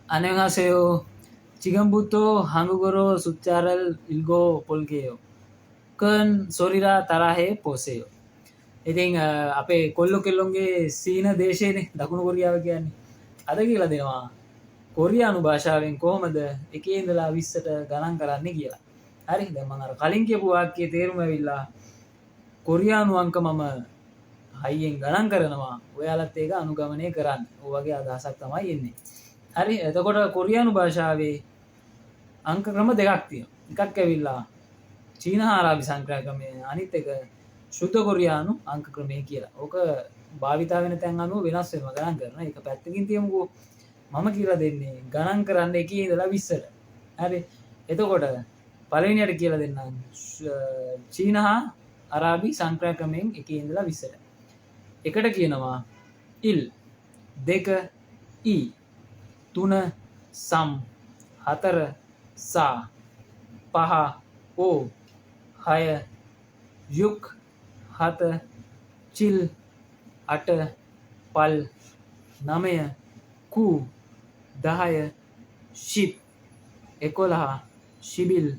안녕하세요. 지금부터 한국어로 숫자를 읽어 볼게요. 큰 소리라 따라해 보세요. ඉතින් අපේ කොල්ලෝ කෙල්ලොන්ගේ සීන දේශයේනේ දකුණු කොරියාව කියන්නේ. අද කියලා දෙනවා කොරියානු භාෂාවෙන් කොහොමද එකේ ඉඳලා 20ට ගණන් කරන්නේ කියලා. හරි දැන් මම අර කලින් කියපු වාක්‍යයේ තේරුම ඇවිල්ලා කොරියානු අංක මම හයියෙන් ගණන් කරනවා. ඔයාලත් ඒක අනුගමනය කරන්න. ඔය වගේ අදහසක් තමයි එන්නේ. හරි එතකොට කොරියානු භාෂාවේ අංක ක්‍රම දෙකක් තියෙනවා. එකක් ඇවිල්ලා චීන හා අරාබි සංඛ්‍යා ක්‍රමය, අනිත් එක ශුද්ධ කොරියානු අංක ක්‍රමය කියලා. ඕක භාවිතා වෙන තැන් අනුව වෙනස් වෙනවා ගණන් කරන. ඒක පැත්තකින් තියමුකෝ. මම කියලා දෙන්නේ ගණන් කරන්න එකේ ඉඳලා 20ට. හරි. එතකොට පළවෙනියට කියලා දෙන්නම් චීන හා අරාබි සංඛ්‍යා ක්‍රමයෙන් එකේ ඉඳලා 20ට. එකට කියනවා ඉල්, දෙක ඊ, 3 සම්, 4 සා, 5 ඕ, 6 යුක්, 7 චිල්, 8 පල්, 9 කූ, 10 ශිප්, 11 ශිබිල්.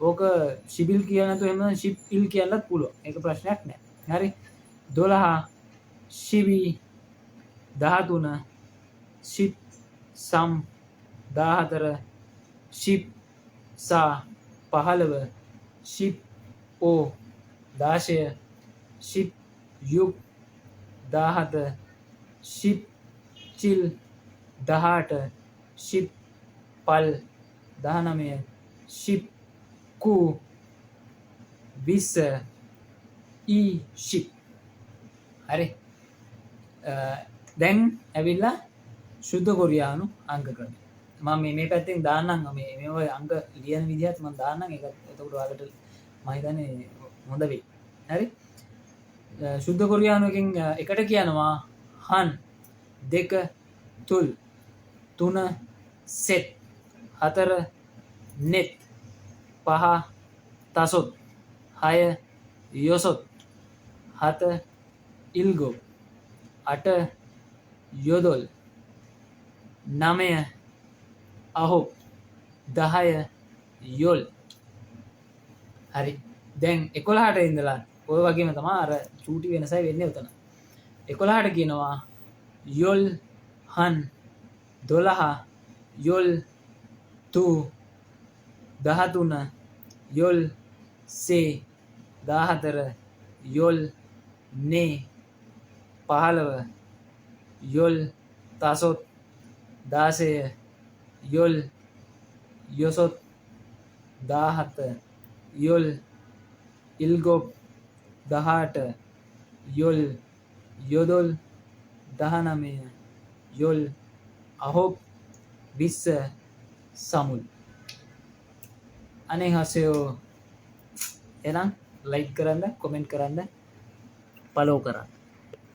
ඕක ශිබිල් කියලා නැතුව එහෙම ශිප් ඉල් කියන්නත් පුළුවන්. ඒක ප්‍රශ්නයක් නෑ. හරි. 12 ශිබි, 13 ශිප් සම්, 14 ශිප් සා, 15 ශිප් ඕ, 16 ශිප් යුක්, 17 ශිප් චිල්, 18 ශිප් පල්, 19 ශිප් කූ, 20 ඊ ශිප්. හරි. දැන් ඇවිල්ලා ශුද්ධ කොරියානු අංක ක්‍රමය. මම මේ පැත්තෙන් දාන්නම් මේ ඔය අංක ලියන විදිහත් මම දාන්නම්. ඒක එතකොට ඔයාලට මම හිතන්නේ හොඳ වෙයි. හරි. ශුද්ධ කොරියානු එකෙන් එකට කියනවා han, 2 තුල්, 3 සෙත්, 4 net, 5 tasot, 6 yosot, 7 ilgop, 8 yodol, 9 ahop, 10 yol. හරි. දැන් 11ට ඉඳලා ඔය වගේම තමයි අර චූටි වෙනසයි වෙන්නේ උතන. 11ට කියනවා යොල් han, 12 යොල් තු, 13 යොල් සේ, 14 යොල් නේ, 15 යොල් තසොත්, 16 යොල් යොසොත්, 17 යොල් ඉල්ගොප්, 18 යොල් යොදොල්, 19 යොල් අහොප්, 20 සමුල්. අනේහසයෝ එනම් ලයික් කරන්න, කොමෙන්ට් කරන්න, ෆලෝ කරන්න.